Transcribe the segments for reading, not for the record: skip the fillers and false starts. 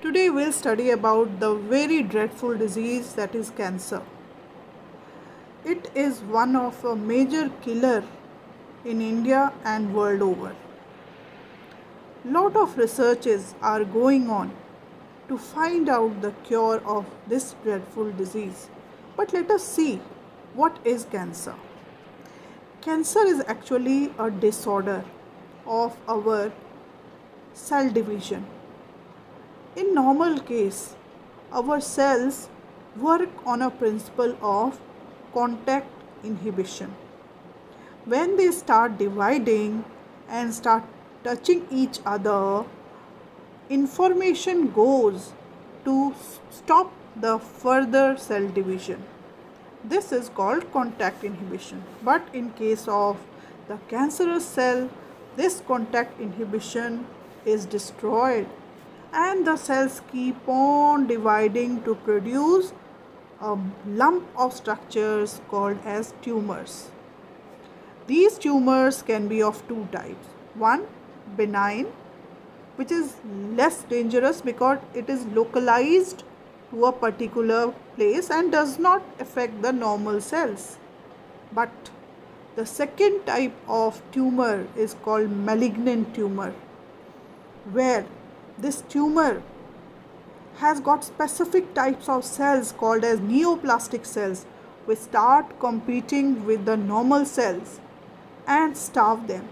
Today we'll study about the very dreadful disease that is cancer. It is one of a major killer in India and world over. Lot of researches are going on to find out the cure of this dreadful disease. But let us see what is cancer. Cancer is actually a disorder of our cell division. In normal case, our cells work on a principle of contact inhibition. When they start dividing and start touching each other, information goes to stop the further cell division. This is called contact inhibition. But in case of the cancerous cell, this contact inhibition is destroyed and the cells keep on dividing to produce a lump of structures called as tumors. These tumors can be of two types. One, benign, which is less dangerous because it is localized to a particular place and does not affect the normal cells. But the second type of tumor is called malignant tumor, where this tumor has got specific types of cells called as neoplastic cells, which start competing with the normal cells and starve them.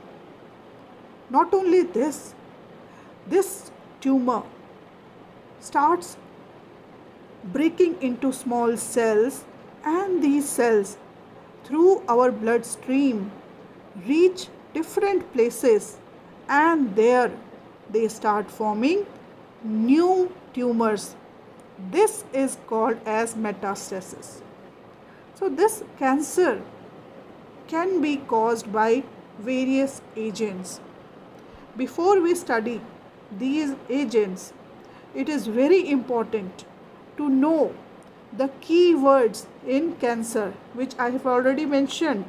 Not only this tumor starts breaking into small cells, and these cells through our bloodstream reach different places, and there they start forming new tumors. This is called as metastasis. So this cancer can be caused by various agents. Before we study these agents, it is very important to know the key words in cancer, which I have already mentioned.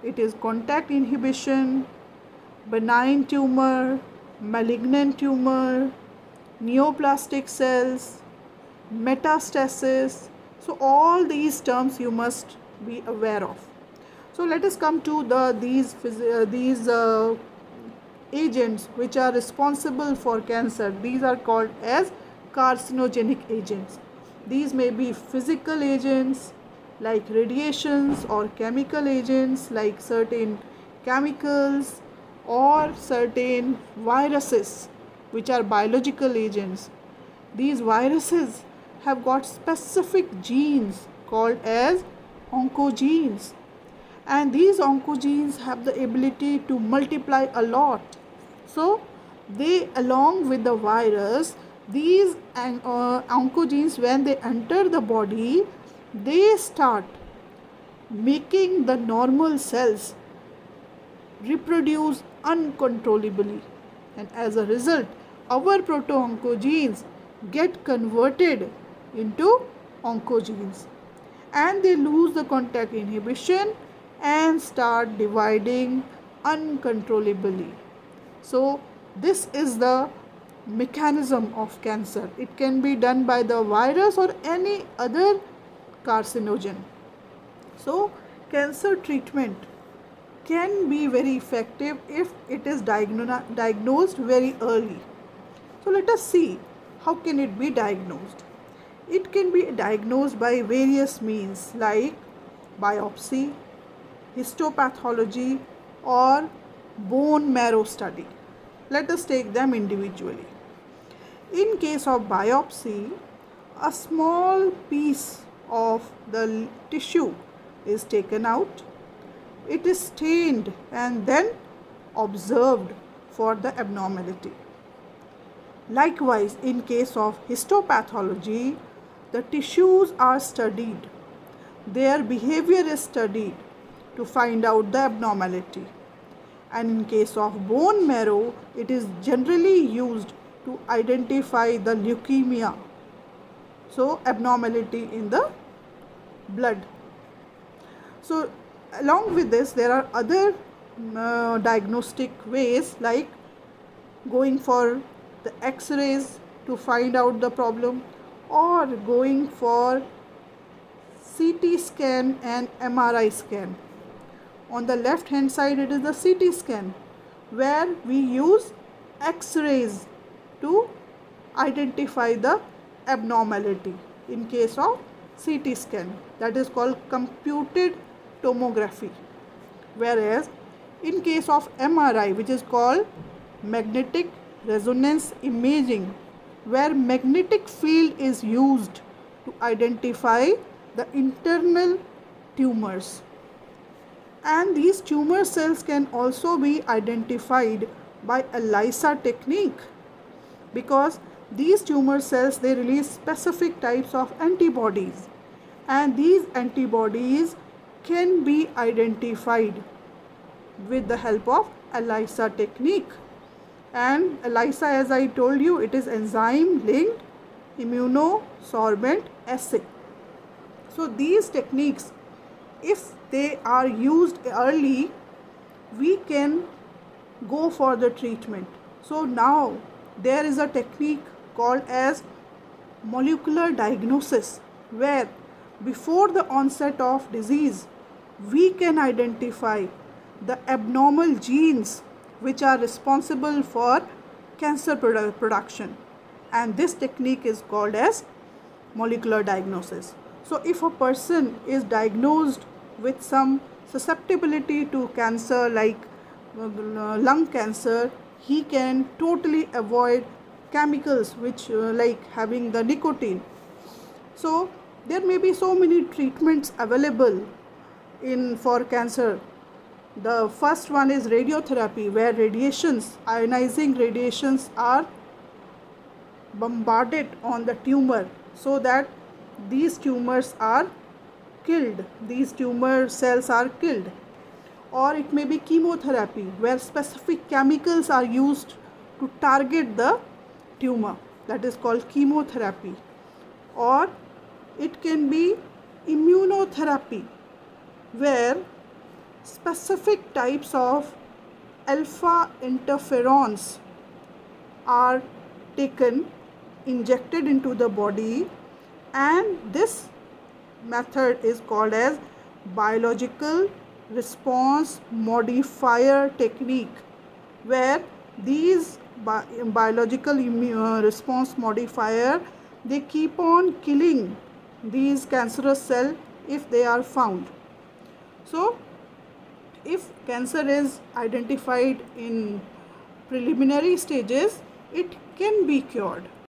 It is contact inhibition, benign tumor, malignant tumor, neoplastic cells, metastasis. So all these terms you must be aware of. So let us come to these agents which are responsible for cancer. These are called as carcinogenic agents. These may be physical agents like radiations or chemical agents like certain chemicals or certain viruses which are biological agents. These viruses have got specific genes called as oncogenes, and these oncogenes have the ability to multiply a lot. So they, along with the virus, these oncogenes, when they enter the body, they start making the normal cells reproduce uncontrollably, and as a result our proto-oncogenes get converted into oncogenes, and they lose the contact inhibition and start dividing uncontrollably. So this is the mechanism of cancer. It can be done by the virus or any other carcinogen. So cancer treatment can be very effective if it is diagnosed very early. So let us see how can it be diagnosed. It can be diagnosed by various means like biopsy, histopathology or bone marrow study. Let us take them individually. In case of biopsy, a small piece of the tissue is taken out. It is stained and then observed for the abnormality. Likewise, in case of histopathology, the tissues are studied. Their behavior is studied to find out the abnormality. And in case of bone marrow, it is generally used to identify the leukemia, so abnormality in the blood. So along with this, there are other diagnostic ways like going for the X-rays to to find out the problem, or going for CT scan and MRI scan. On the left hand side, it is the CT scan, where we use X-rays to identify the abnormality in case of CT scan. That is called computed tomography. Whereas in case of MRI, which is called magnetic resonance imaging, where magnetic field is used to identify the internal tumors. And these tumor cells can also be identified by ELISA technique, because these tumor cells, they release specific types of antibodies, and these antibodies can be identified with the help of ELISA technique. And ELISA, as I told you, it is enzyme linked immunosorbent assay. So these techniques, if they are used early, we can go for the treatment. So now there is a technique called as molecular diagnosis, where before the onset of disease, we can identify the abnormal genes which are responsible for cancer production, and this technique is called as molecular diagnosis. So if a person is diagnosed with some susceptibility to cancer, like lung cancer, he can totally avoid chemicals which like having the nicotine. So there may be so many treatments available for cancer. The first one is radiotherapy, where radiations, ionizing radiations, are bombarded on the tumor so that these tumors are killed, these tumor cells are killed. Or it may be chemotherapy, where specific chemicals are used to target the tumor, that is called chemotherapy. Or it can be immunotherapy, where specific types of alpha interferons are taken, injected into the body, and this method is called as biological response modifier technique, where these biological response modifier, they keep on killing these cancerous cells if they are found. So if cancer is identified in preliminary stages, it can be cured.